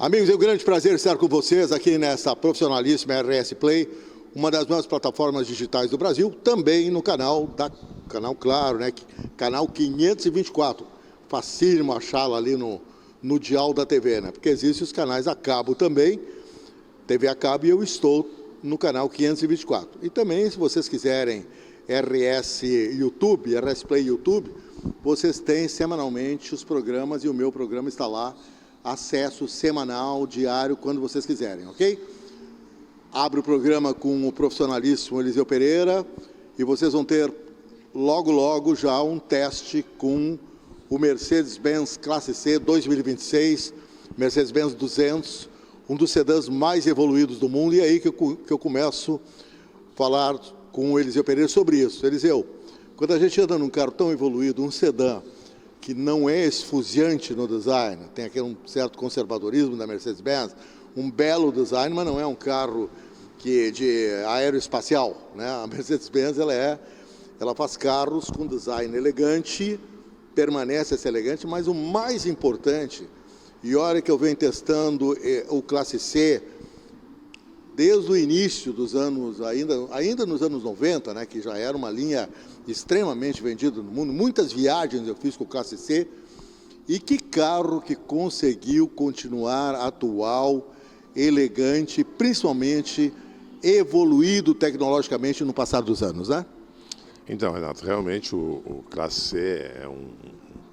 Amigos, é um grande prazer estar com vocês aqui nessa profissionalíssima RS Play, uma das maiores plataformas digitais do Brasil, também no canal Claro, né? Canal 524. Facílimo achá-la ali no dial da TV, né? Porque existem os canais a cabo também, TV a cabo, e eu estou no canal 524. E também, se vocês quiserem RS YouTube, RS Play YouTube, vocês têm semanalmente os programas e o meu programa está lá, acesso semanal, diário, quando vocês quiserem, ok? Abro o programa com o profissionalíssimo Eliseu Pereira e vocês vão ter logo já um teste com o Mercedes-Benz Classe C 2026, Mercedes-Benz 200, um dos sedãs mais evoluídos do mundo, e é aí que eu começo a falar com o Eliseu Pereira sobre isso. Eliseu, quando a gente anda num carro tão evoluído, um sedã que não é esfuziante no design, tem aquele um certo conservadorismo da Mercedes-Benz, um belo design, mas não é um carro de aeroespacial, né? A Mercedes-Benz ela faz carros com design elegante, permanece a ser elegante, mas o mais importante, e olha que eu venho testando o Classe C desde o início dos anos, ainda nos anos 90, né, que já era uma linha extremamente vendida no mundo, muitas viagens eu fiz com o Classe C, e que carro que conseguiu continuar atual, elegante, principalmente evoluído tecnologicamente no passar dos anos, né? Então, Renato, realmente o Classe C é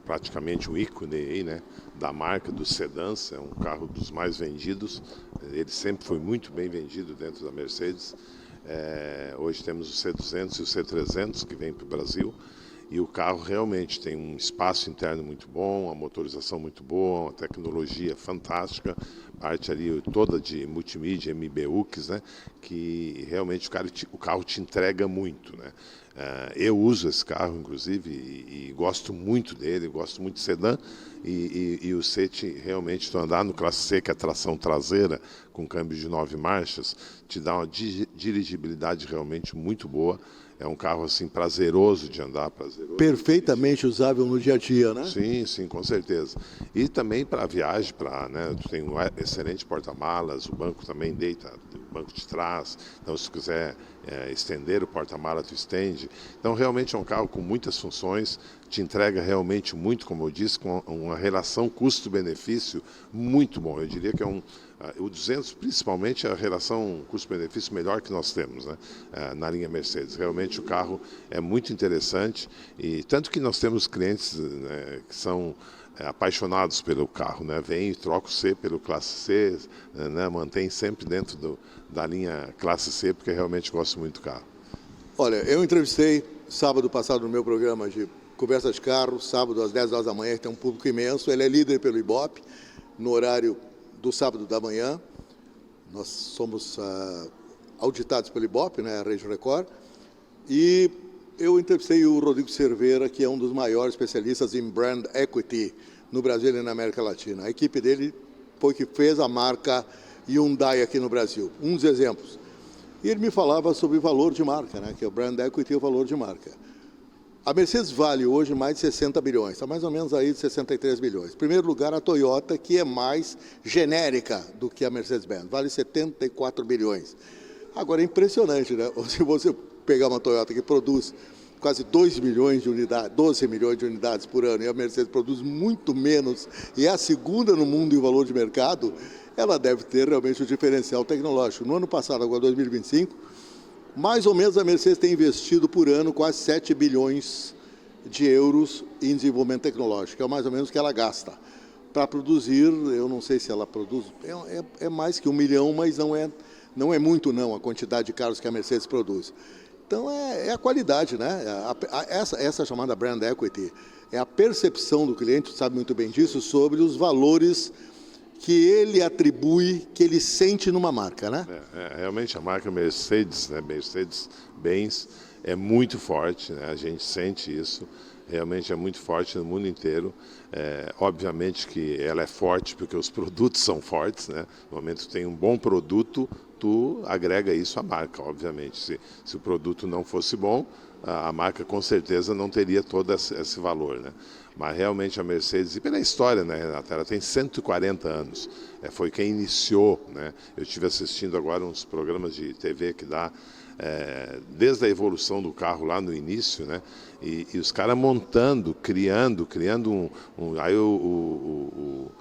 praticamente um ícone aí, né, da marca dos sedãs, é um carro dos mais vendidos, ele sempre foi muito bem vendido dentro da Mercedes. Hoje temos o C200 e o C300 que vem para o Brasil, e o carro realmente tem um espaço interno muito bom, uma motorização muito boa, uma tecnologia fantástica, parte ali toda de multimídia, MBUX, né, que realmente o carro te entrega muito, né. Eu uso esse carro, inclusive, e gosto muito dele, gosto muito de sedã, e o C realmente, tu andar no Classe C, que é tração traseira, com câmbio de 9 marchas, te dá uma dirigibilidade realmente muito boa. É um carro assim prazeroso de andar, prazeroso. Perfeitamente usável no dia a dia, né? Sim, com certeza. E também para viagem, né, tu tem um excelente porta-malas, o banco também deita, o banco de trás, então se tu quiser estender o porta-malas, tu estende. Então realmente é um carro com muitas funções, te entrega realmente muito, como eu disse, com uma relação custo-benefício muito bom. Eu diria que o 200, principalmente, é a relação custo-benefício melhor que nós temos, né, na linha Mercedes. Realmente o carro é muito interessante, e tanto que nós temos clientes, né, que são apaixonados pelo carro, né, vem e troca o C pelo Classe C, né, mantém sempre dentro da linha Classe C, porque realmente gosto muito do carro. Olha, eu entrevistei sábado passado no meu programa de Conversa de Carro, sábado às 10 horas da manhã, que tem um público imenso. Ele é líder pelo Ibope, no horário do sábado da manhã. Nós somos auditados pelo Ibope, né, a Rede Record. E eu entrevistei o Rodrigo Cerveira, que é um dos maiores especialistas em brand equity no Brasil e na América Latina. A equipe dele foi que fez a marca Hyundai aqui no Brasil. Um dos exemplos. E ele me falava sobre o valor de marca, né, que é o brand equity e o valor de marca. A Mercedes vale hoje mais de 60 bilhões, está mais ou menos aí de 63 bilhões. Em primeiro lugar, a Toyota, que é mais genérica do que a Mercedes-Benz, vale 74 bilhões. Agora, é impressionante, né? Se você pegar uma Toyota que produz quase 2 milhões de unidades, 12 milhões de unidades por ano, e a Mercedes produz muito menos, e é a segunda no mundo em valor de mercado, ela deve ter realmente um diferencial tecnológico. No ano passado, agora 2025, mais ou menos a Mercedes tem investido por ano quase 7 bilhões de euros em desenvolvimento tecnológico, é mais ou menos o que ela gasta. Para produzir, eu não sei se ela produz, é mais que 1 milhão, mas não é muito não a quantidade de carros que a Mercedes produz. Então é a qualidade, né? Essa chamada brand equity é a percepção do cliente, sabe muito bem disso, sobre os valores que ele atribui, que ele sente numa marca, né? Realmente a marca Mercedes, né, Mercedes-Benz, é muito forte, né? A gente sente isso, realmente é muito forte no mundo inteiro. Obviamente que ela é forte porque os produtos são fortes, né? No momento que tem um bom produto, tu agrega isso à marca, obviamente. Se o produto não fosse bom, a marca com certeza não teria todo esse valor, né? Mas realmente a Mercedes, e pela história, né, Renata, ela tem 140 anos, foi quem iniciou, né? Eu estive assistindo agora uns programas de TV que dá desde a evolução do carro lá no início, né? E os caras montando, criando aí o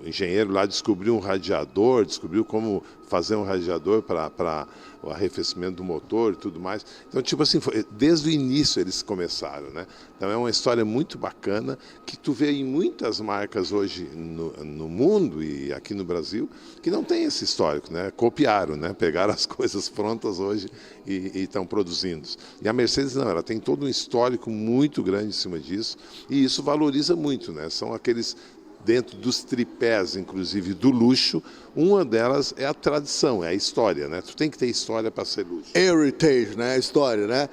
engenheiro lá descobriu um radiador, descobriu como fazer um radiador para o arrefecimento do motor e tudo mais. Então, tipo assim, desde o início eles começaram, né? Então é uma história muito bacana que tu vê em muitas marcas hoje no mundo e aqui no Brasil que não tem esse histórico, né? Copiaram, né? Pegaram as coisas prontas hoje e estão produzindo. E a Mercedes não, ela tem todo um histórico muito grande em cima disso e isso valoriza muito, né? São aqueles dentro dos tripés, inclusive, do luxo, uma delas é a tradição, é a história, né? Tu tem que ter história para ser luxo. Heritage, né? História, né?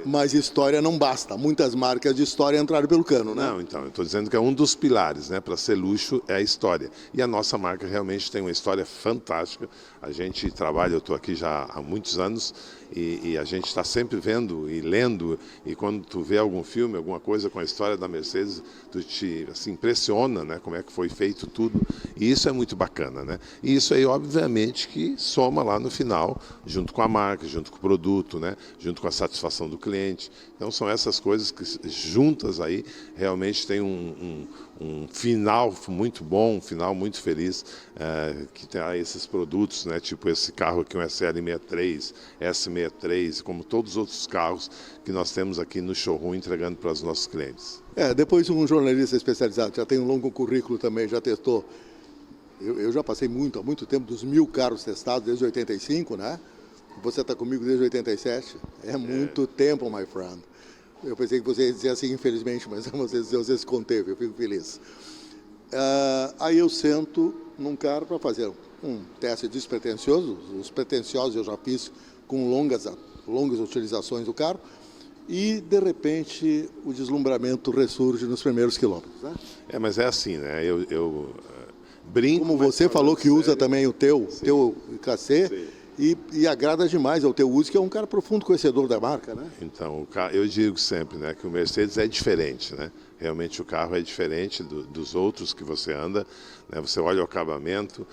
Mas história não basta. Muitas marcas de história entraram pelo cano, né? Não, então, eu estou dizendo que é um dos pilares, né? Para ser luxo é a história. E a nossa marca realmente tem uma história fantástica. A gente trabalha, eu estou aqui já há muitos anos, e a gente está sempre vendo e lendo, e quando tu vê algum filme, alguma coisa com a história da Mercedes, tu te assim, impressiona, né? Como é que foi feito tudo, e isso é muito bacana, né? E isso aí, obviamente, que soma lá no final, junto com a marca, junto com o produto, né? Junto com a satisfação do cliente. Então, são essas coisas que juntas aí realmente tem um final muito bom, um final muito feliz, que tem esses produtos, né? Tipo esse carro aqui, um SL63, S63, como todos os outros carros que nós temos aqui no showroom entregando para os nossos clientes. Depois um jornalista especializado, já tem um longo currículo também, já testou. Eu já passei há muito tempo dos 1000 carros testados desde 85, né? Você está comigo desde 87. É muito tempo, my friend. Eu pensei que você ia dizer assim, infelizmente, mas você se conteve, eu fico feliz. Aí eu sento num carro para fazer um teste despretensioso. Os pretensiosos eu já fiz com longas utilizações do carro. E, de repente, o deslumbramento ressurge nos primeiros quilômetros, né? Mas é assim, né? Eu brinco... Como você falou que usa também o teu KC, e agrada demais ao teu uso, que é um cara profundo conhecedor da marca, né? Então, eu digo sempre, né, que o Mercedes é diferente, né? Realmente o carro é diferente dos outros que você anda, né? Você olha o acabamento,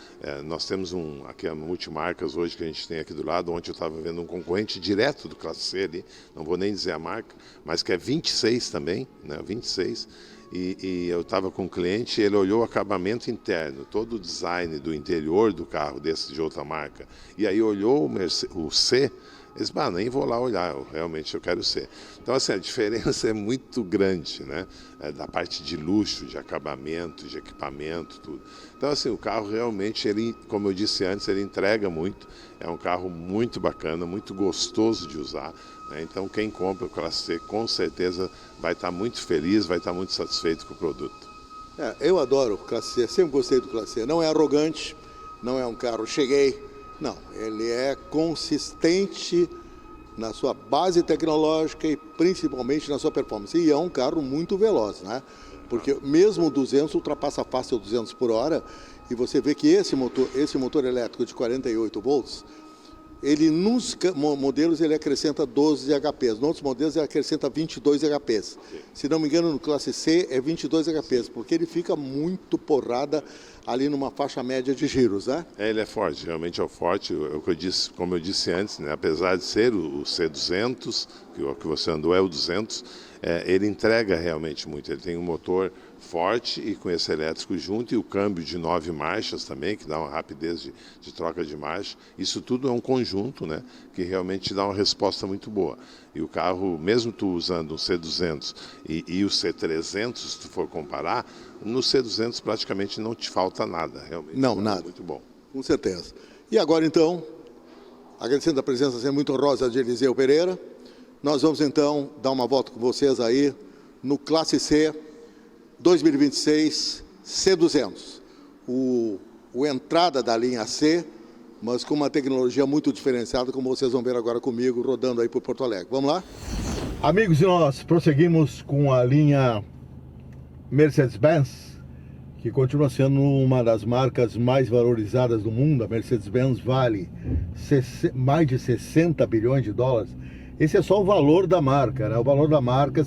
nós temos aqui a multimarcas hoje que a gente tem aqui do lado, ontem eu estava vendo um concorrente direto do Classe C ali, não vou nem dizer a marca, mas que é 26 também, né? 26, e eu estava com um cliente, ele olhou o acabamento interno, todo o design do interior do carro desse de outra marca, e aí olhou o C, disse, nem vou lá olhar, realmente eu quero ser. Então, assim, a diferença é muito grande, né? Da parte de luxo, de acabamento, de equipamento, tudo. Então, assim, o carro realmente, ele, como eu disse antes, ele entrega muito. É um carro muito bacana, muito gostoso de usar, né? Então, quem compra o Classe C, com certeza vai estar muito feliz, vai estar muito satisfeito com o produto. Eu adoro o Classe C, sempre gostei do Classe C. Não é arrogante, não é um carro, cheguei... Não, ele é consistente na sua base tecnológica e principalmente na sua performance. E é um carro muito veloz, né? Porque mesmo o 200 ultrapassa fácil 200 por hora, e você vê que esse motor elétrico de 48 volts, ele nos modelos ele acrescenta 12 HPs, nos outros modelos ele acrescenta 22 HPs. Se não me engano, no Classe C é 22 HPs, porque ele fica muito porrada ali numa faixa média de giros, né? Ele é forte, realmente é forte. Como eu disse antes, né? Apesar de ser o C200, que o que você andou é o 200, ele entrega realmente muito. Ele tem um motor forte e com esse elétrico junto, e o câmbio de 9 marchas também, que dá uma rapidez de troca de marcha. Isso tudo é um conjunto, né, que realmente dá uma resposta muito boa. E o carro, mesmo tu usando um C200 e o C300, se tu for comparar, no C200 praticamente não te falta nada, realmente. Não, nada. Muito bom. Com certeza. E agora, então, agradecendo a presença sempre muito honrosa de Eliseu Pereira, nós vamos, então, dar uma volta com vocês aí no Classe C 2026 C200. O entrada da linha C, mas com uma tecnologia muito diferenciada, como vocês vão ver agora comigo, rodando aí por Porto Alegre. Vamos lá? Amigos, e nós prosseguimos com a linha Mercedes-Benz, que continua sendo uma das marcas mais valorizadas do mundo. A Mercedes-Benz vale mais de 60 bilhões de dólares. Esse é só o valor da marca, né? O valor da marca,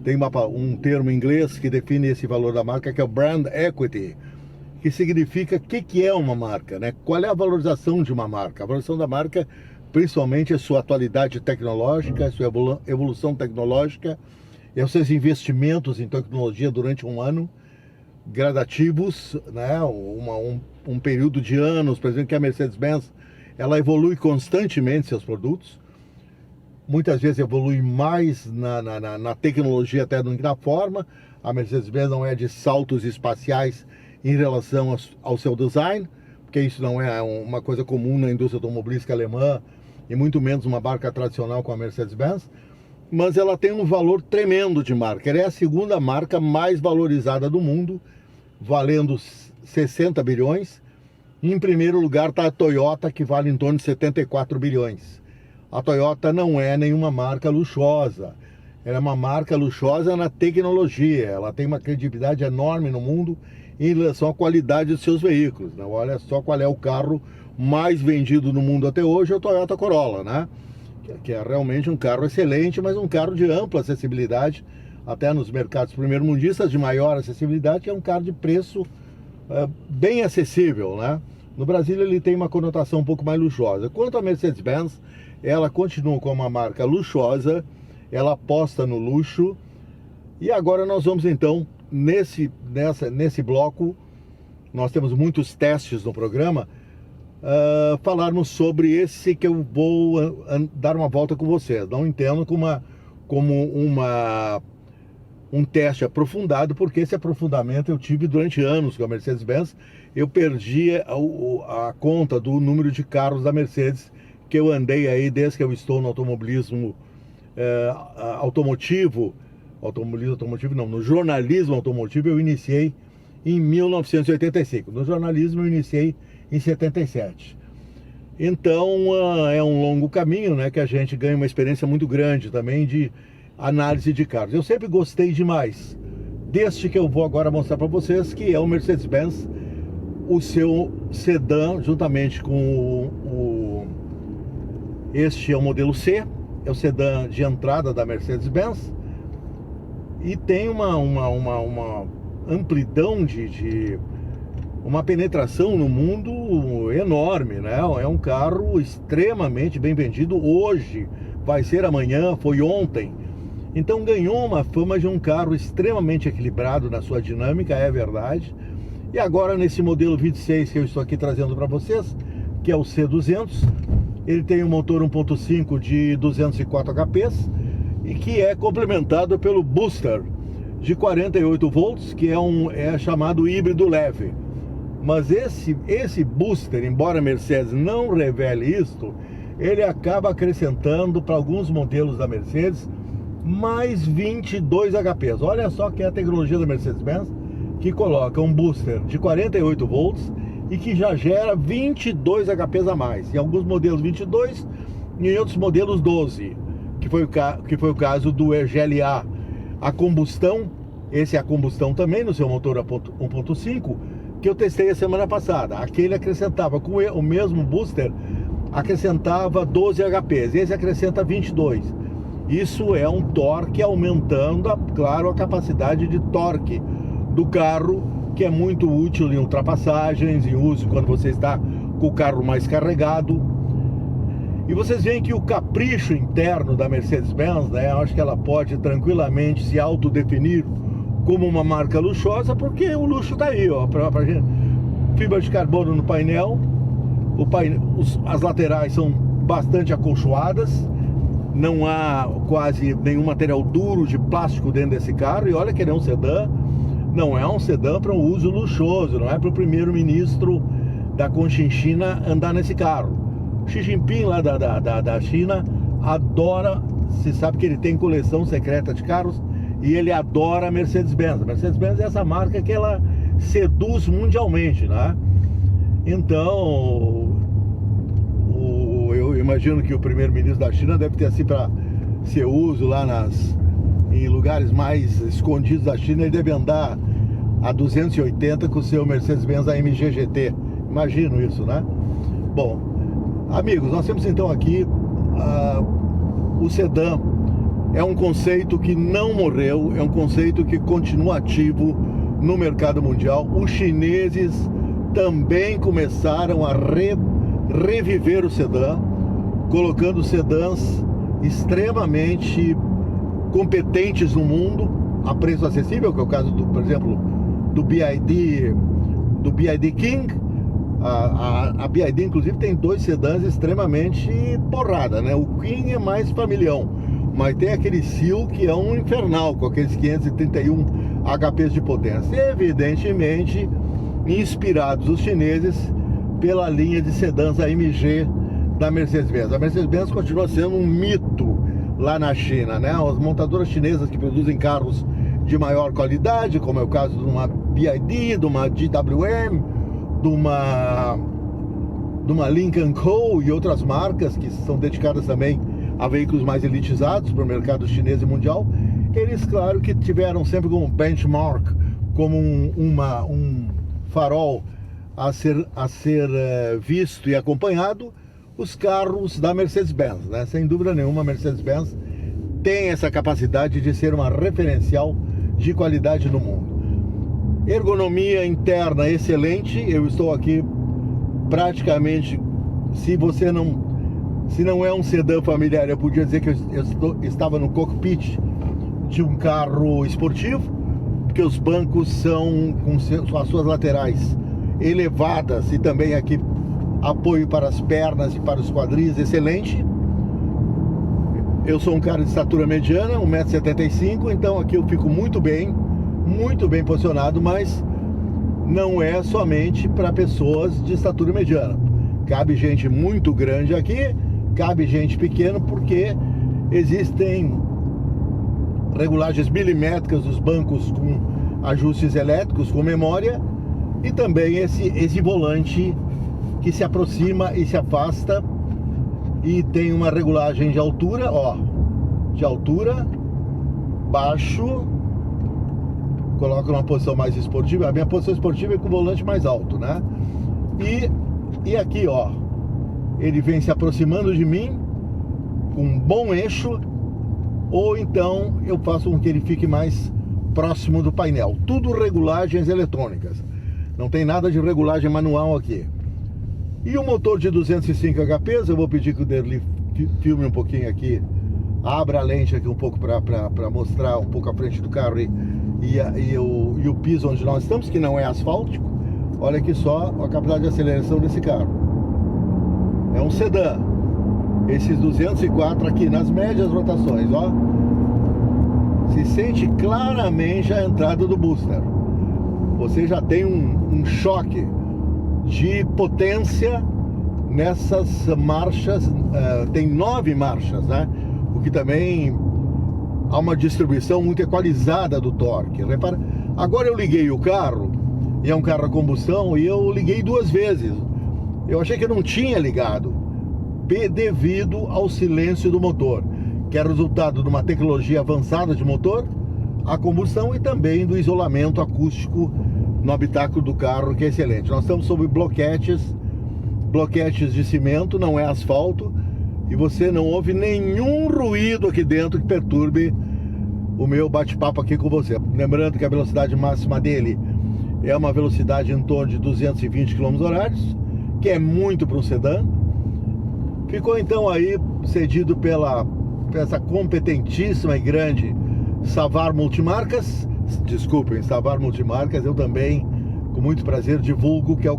tem um termo em inglês que define esse valor da marca, que é o Brand Equity, que significa o que é uma marca, né? Qual é a valorização de uma marca? A valorização da marca, principalmente, a sua atualidade tecnológica, a sua evolução tecnológica, e os seus investimentos em tecnologia durante um ano, gradativos, né? Um período de anos, por exemplo, que a Mercedes-Benz, ela evolui constantemente seus produtos, muitas vezes evolui mais na tecnologia até do que na forma. A Mercedes-Benz não é de saltos espaciais em relação ao seu design, porque isso não é uma coisa comum na indústria automobilística alemã, e muito menos uma marca tradicional como a Mercedes-Benz, mas ela tem um valor tremendo de marca. Ela é a segunda marca mais valorizada do mundo, valendo 60 bilhões. Em primeiro lugar está a Toyota, que vale em torno de 74 bilhões. A Toyota não é nenhuma marca luxuosa, ela é uma marca luxuosa na tecnologia, ela tem uma credibilidade enorme no mundo em relação à qualidade dos seus veículos, né? Olha só qual é o carro mais vendido no mundo até hoje, é o Toyota Corolla, né? Que é realmente um carro excelente, mas um carro de ampla acessibilidade, até nos mercados primeiro-mundistas de maior acessibilidade, que é um carro de preço bem acessível, né? No Brasil ele tem uma conotação um pouco mais luxuosa. Quanto à Mercedes-Benz, ela continua como uma marca luxuosa, ela aposta no luxo. E agora nós vamos então, nesse bloco, nós temos muitos testes no programa, falarmos sobre esse que eu vou dar uma volta com vocês. Não entendo como um teste aprofundado, porque esse aprofundamento eu tive durante anos com a Mercedes-Benz. Eu perdi a conta do número de carros da Mercedes que eu andei aí desde que eu estou no automobilismo no jornalismo automotivo. Eu iniciei em 1985, no jornalismo eu iniciei em 77. Então é um longo caminho, né, que a gente ganha uma experiência muito grande também de análise de carros. Eu sempre gostei demais deste que eu vou agora mostrar para vocês, que é o Mercedes-Benz, o seu sedã, juntamente com este é o modelo C, é o sedã de entrada da Mercedes-Benz, e tem uma amplidão uma penetração no mundo enorme, né? É um carro extremamente bem vendido hoje, vai ser amanhã, foi ontem. Então ganhou uma fama de um carro extremamente equilibrado na sua dinâmica, é verdade. E agora nesse modelo 26 que eu estou aqui trazendo para vocês, que é o C200, ele tem um motor 1.5 de 204 HPs e que é complementado pelo booster de 48 volts, que é chamado híbrido leve. Mas esse booster, embora a Mercedes não revele isto, ele acaba acrescentando para alguns modelos da Mercedes mais 22 HPs. Olha só que é a tecnologia da Mercedes-Benz, que coloca um booster de 48 volts e que já gera 22 HPs a mais. Em alguns modelos 22 e em outros modelos 12, que foi o caso do GLA. A combustão, esse é a combustão também no seu motor 1.5, que eu testei a semana passada. Aquele acrescentava, com o mesmo booster, acrescentava 12 HPs, esse acrescenta 22. Isso é um torque aumentando, claro, a capacidade de torque do carro, que é muito útil em ultrapassagens, em uso quando você está com o carro mais carregado. E vocês veem que o capricho interno da Mercedes-Benz, né, eu acho que ela pode tranquilamente se autodefinir como uma marca luxuosa, porque o luxo está aí, ó, pra gente. Fibra de carbono no painel, as laterais são bastante acolchoadas, não há quase nenhum material duro de plástico dentro desse carro. E olha que ele é um sedã, não é um sedã para um uso luxuoso, não é para o primeiro-ministro da Conchinchina andar nesse carro. Xi Jinping lá da China adora, se sabe que ele tem coleção secreta de carros, e ele adora a Mercedes-Benz. A Mercedes-Benz é essa marca que ela seduz mundialmente, né? Então, eu imagino que o primeiro-ministro da China deve ter assim para ser uso lá em lugares mais escondidos da China. Ele deve andar a 280 com o seu Mercedes-Benz AMG GT. Imagino isso, né? Bom, amigos, nós temos então aqui o sedã é um conceito que não morreu, é um conceito que continua ativo no mercado mundial. Os chineses também começaram a reviver o sedã, colocando sedãs extremamente competentes no mundo, a preço acessível, que é o caso, por exemplo, do BYD King. A BYD, inclusive, tem 2 sedãs extremamente porrada, né? O King é mais familhão, mas tem aquele Seal que é um infernal, com aqueles 531 HPs de potência. Evidentemente, inspirados os chineses pela linha de sedãs AMG da Mercedes-Benz. A Mercedes-Benz continua sendo um mito lá na China, né? As montadoras chinesas que produzem carros de maior qualidade, como é o caso de uma BYD, de uma GWM, de uma Lincoln Co. e outras marcas que são dedicadas também a veículos mais elitizados para o mercado chinês e mundial. Eles, claro, que tiveram sempre como benchmark, como um farol a ser visto e acompanhado, os carros da Mercedes-Benz, né? Sem dúvida nenhuma, a Mercedes-Benz tem essa capacidade de ser uma referencial de qualidade no mundo. Ergonomia interna excelente. Eu estou aqui praticamente, se não é um sedã familiar, eu podia dizer que eu estava no cockpit de um carro esportivo, porque os bancos são com as suas laterais elevadas e também aqui apoio para as pernas e para os quadris excelente. Eu sou um cara de estatura mediana, 1,75 m, então aqui eu fico muito bem posicionado, mas não é somente para pessoas de estatura mediana. Cabe gente muito grande aqui, cabe gente pequena, porque existem regulagens milimétricas dos bancos com ajustes elétricos, com memória, e também esse volante que se aproxima e se afasta, e tem uma regulagem de altura, de altura, baixo, coloca numa posição mais esportiva. A minha posição esportiva é com o volante mais alto, né? E aqui, ele vem se aproximando de mim com um bom eixo, ou então eu faço com que ele fique mais próximo do painel. Tudo regulagens eletrônicas, não tem nada de regulagem manual aqui. E o motor de 205 HPs, eu vou pedir que o Derli filme um pouquinho aqui, abra a lente aqui um pouco para mostrar um pouco a frente do carro e o piso onde nós estamos, que não é asfáltico. Olha aqui só a capacidade de aceleração desse carro. É um sedã. Esses 204 aqui nas médias rotações, se sente claramente a entrada do booster. Você já tem um choque de potência nessas marchas. Tem 9 marchas, né? O que também há uma distribuição muito equalizada do torque. Repara, agora eu liguei o carro, e é um carro a combustão, e eu liguei 2 vezes. Eu achei que eu não tinha ligado, devido ao silêncio do motor, que é resultado de uma tecnologia avançada de motor a combustão e também do isolamento acústico no habitáculo do carro, que é excelente. Nós estamos sobre bloquetes de cimento, não é asfalto, e você não ouve nenhum ruído aqui dentro que perturbe o meu bate-papo aqui com você. Lembrando que a velocidade máxima dele é uma velocidade em torno de 220 km/h, que é muito para um sedã. Ficou então aí cedido pela essa competentíssima e grande Savar Multimarcas. Desculpem, Savar Multimarcas, eu também, com muito prazer, divulgo, que é a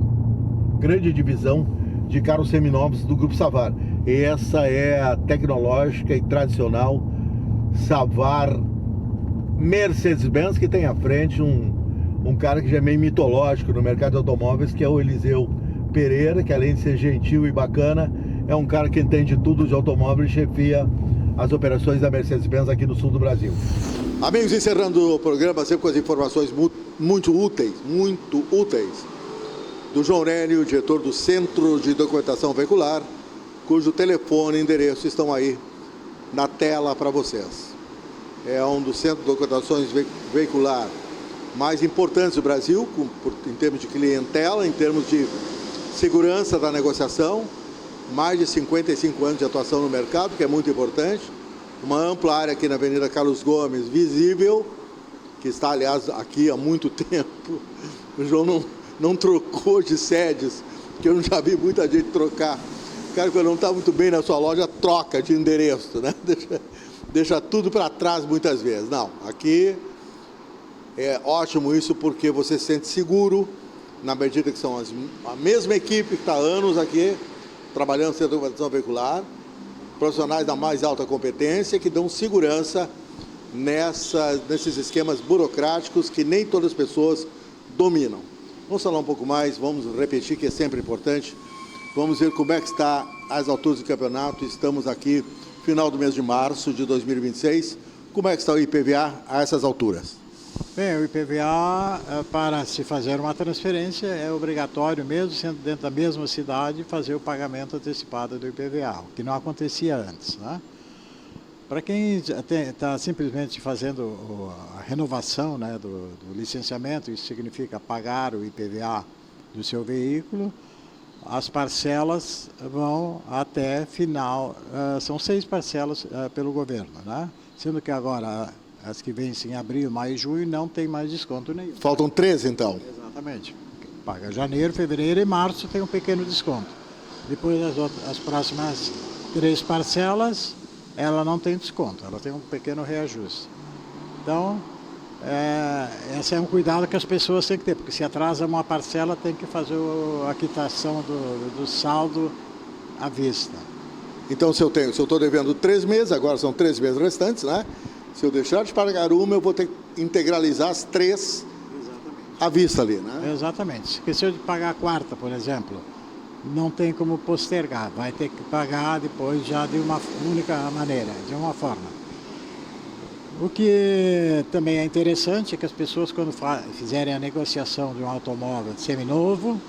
grande divisão de carros seminovos do Grupo Savar. Essa é a tecnológica e tradicional Savar Mercedes-Benz, que tem à frente um cara que já é meio mitológico no mercado de automóveis, que é o Eliseu Pereira, que além de ser gentil e bacana, é um cara que entende tudo de automóveis e chefia as operações da Mercedes-Benz aqui no sul do Brasil. Amigos, encerrando o programa, sempre com as informações muito úteis, do João Nélio, diretor do Centro de Documentação Veicular, cujo telefone e endereço estão aí na tela para vocês. É um dos centros de documentações veicular mais importantes do Brasil, em termos de clientela, em termos de segurança da negociação, mais de 55 anos de atuação no mercado, que é muito importante. uma ampla área aqui na Avenida Carlos Gomes, visível, que está, aliás, aqui há muito tempo. O João não trocou de sedes, que eu já vi muita gente trocar. O cara, quando não está muito bem na sua loja, troca de endereço, né? Deixa tudo para trás muitas vezes. Não, aqui é ótimo isso, porque você se sente seguro, na medida que são a mesma equipe que está há anos aqui, trabalhando no centro de documentação veicular, profissionais da mais alta competência, que dão segurança nesses esquemas burocráticos que nem todas as pessoas dominam. Vamos falar um pouco mais, vamos repetir, que é sempre importante. Vamos ver como é que está as alturas do campeonato. Estamos aqui, final do mês de março de 2026. Como é que está o IPVA a essas alturas? Bem, o IPVA, para se fazer uma transferência, é obrigatório, mesmo sendo dentro da mesma cidade, fazer o pagamento antecipado do IPVA, o que não acontecia antes, né? Para quem está simplesmente fazendo a renovação, né, do licenciamento, isso significa pagar o IPVA do seu veículo, as parcelas vão até final, são 6 parcelas pelo governo, né? Sendo que agora as que vencem em abril, maio e junho não tem mais desconto nenhum. Faltam 13, então? Exatamente. Paga janeiro, fevereiro e março tem um pequeno desconto. Depois as próximas 3 parcelas, ela não tem desconto, ela tem um pequeno reajuste. Então, esse é um cuidado que as pessoas têm que ter, porque se atrasa uma parcela, tem que fazer a quitação do saldo à vista. Então, se eu estou devendo 3 meses, agora são 3 meses restantes, né? Se eu deixar de pagar uma, eu vou ter que integralizar as 3 à vista ali, né? Exatamente. Se esqueceu de pagar a quarta, por exemplo, não tem como postergar, vai ter que pagar depois já de uma única maneira, de uma forma. O que também é interessante é que as pessoas, quando fizerem a negociação de um automóvel seminovo,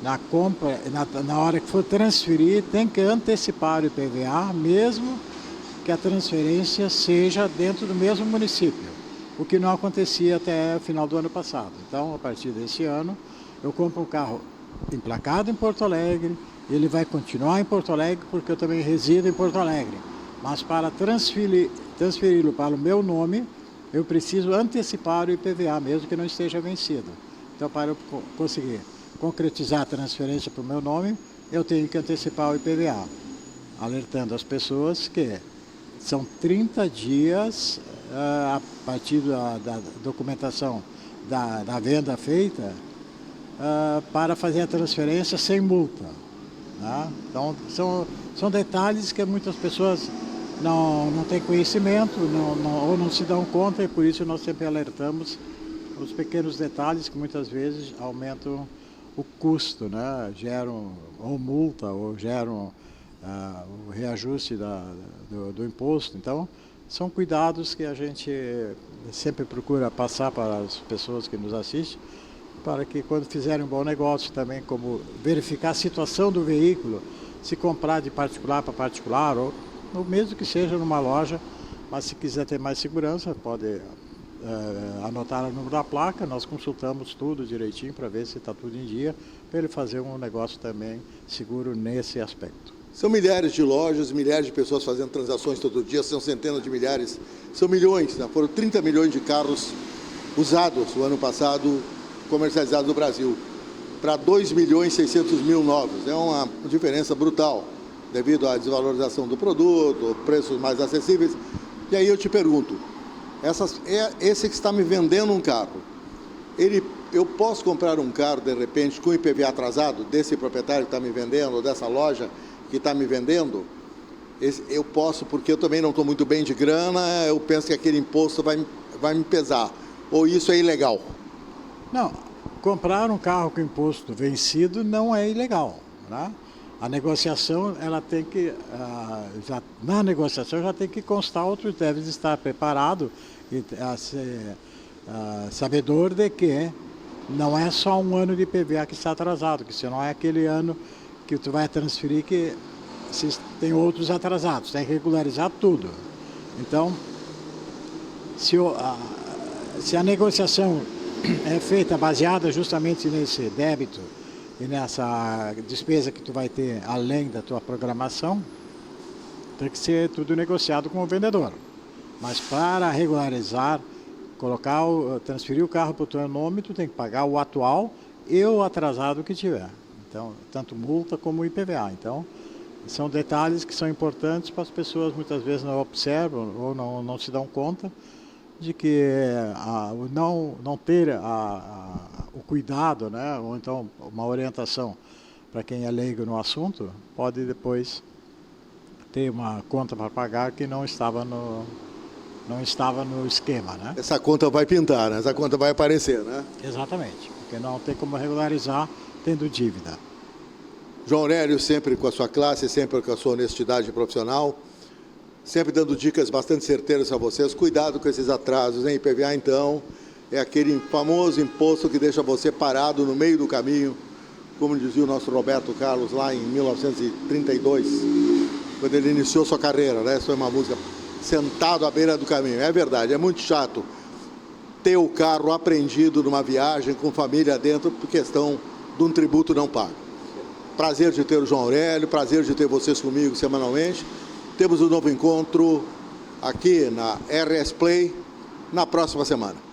na compra, na hora que for transferir, tem que antecipar o IPVA, mesmo que a transferência seja dentro do mesmo município, o que não acontecia até o final do ano passado. Então, a partir desse ano, eu compro um carro emplacado em Porto Alegre, ele vai continuar em Porto Alegre, porque eu também resido em Porto Alegre. Mas para transferi-lo para o meu nome, eu preciso antecipar o IPVA, mesmo que não esteja vencido. Então, para eu conseguir concretizar a transferência para o meu nome, eu tenho que antecipar o IPVA, alertando as pessoas que são 30 dias a partir da documentação da venda feita para fazer a transferência sem multa, né? Então, são detalhes que muitas pessoas não têm conhecimento ou não se dão conta, e por isso nós sempre alertamos os pequenos detalhes que muitas vezes aumentam o custo, né? Geram ou multa ou geram o reajuste do imposto. Então, são cuidados que a gente sempre procura passar para as pessoas que nos assistem, para que quando fizerem um bom negócio também, como verificar a situação do veículo, se comprar de particular para particular, ou mesmo que seja numa loja, mas se quiser ter mais segurança, pode anotar o número da placa, nós consultamos tudo direitinho para ver se está tudo em dia, para ele fazer um negócio também seguro nesse aspecto. São milhares de lojas, milhares de pessoas fazendo transações todo dia, são centenas de milhares, são milhões, né? Foram 30 milhões de carros usados o ano passado, comercializados no Brasil, para 2.600.000 novos. É uma diferença brutal, devido à desvalorização do produto, preços mais acessíveis. E aí eu te pergunto, esse que está me vendendo um carro, eu posso comprar um carro, de repente, com IPVA atrasado, desse proprietário que está me vendendo, ou dessa loja que está me vendendo? Eu posso, porque eu também não estou muito bem de grana, eu penso que aquele imposto vai me pesar. Ou isso é ilegal? Não, comprar um carro com imposto vencido não é ilegal, né? A negociação, ela tem que, na negociação já tem que constar, outros devem estar preparados e sabedor de que não é só um ano de IPVA que está atrasado, que se não é aquele ano que tu vai transferir que tem outros atrasados, tem que regularizar tudo. Então, se a negociação é feita baseada justamente nesse débito e nessa despesa que tu vai ter além da tua programação, tem que ser tudo negociado com o vendedor. Mas para regularizar, transferir o carro para o teu nome, tu tem que pagar o atual e o atrasado que tiver. Então, tanto multa como IPVA. Então, são detalhes que são importantes para as pessoas muitas vezes não observam ou não se dão conta de que não ter o cuidado, né? Ou então uma orientação para quem é leigo no assunto, pode depois ter uma conta para pagar que não estava no esquema, né? Essa conta vai pintar, né? Essa conta vai aparecer, né? Exatamente, porque não tem como regularizar tendo dívida. João Aurélio, sempre com a sua classe, sempre com a sua honestidade profissional, sempre dando dicas bastante certeiras a vocês. Cuidado com esses atrasos, hein? IPVA, então, é aquele famoso imposto que deixa você parado no meio do caminho, como dizia o nosso Roberto Carlos lá em 1932, quando ele iniciou sua carreira, né? Essa foi uma música, Sentado à Beira do Caminho. É verdade, é muito chato ter o carro apreendido numa viagem com família dentro por questão de um tributo não pago. Prazer de ter o João Aurélio, prazer de ter vocês comigo semanalmente. Temos um novo encontro aqui na RS Play na próxima semana.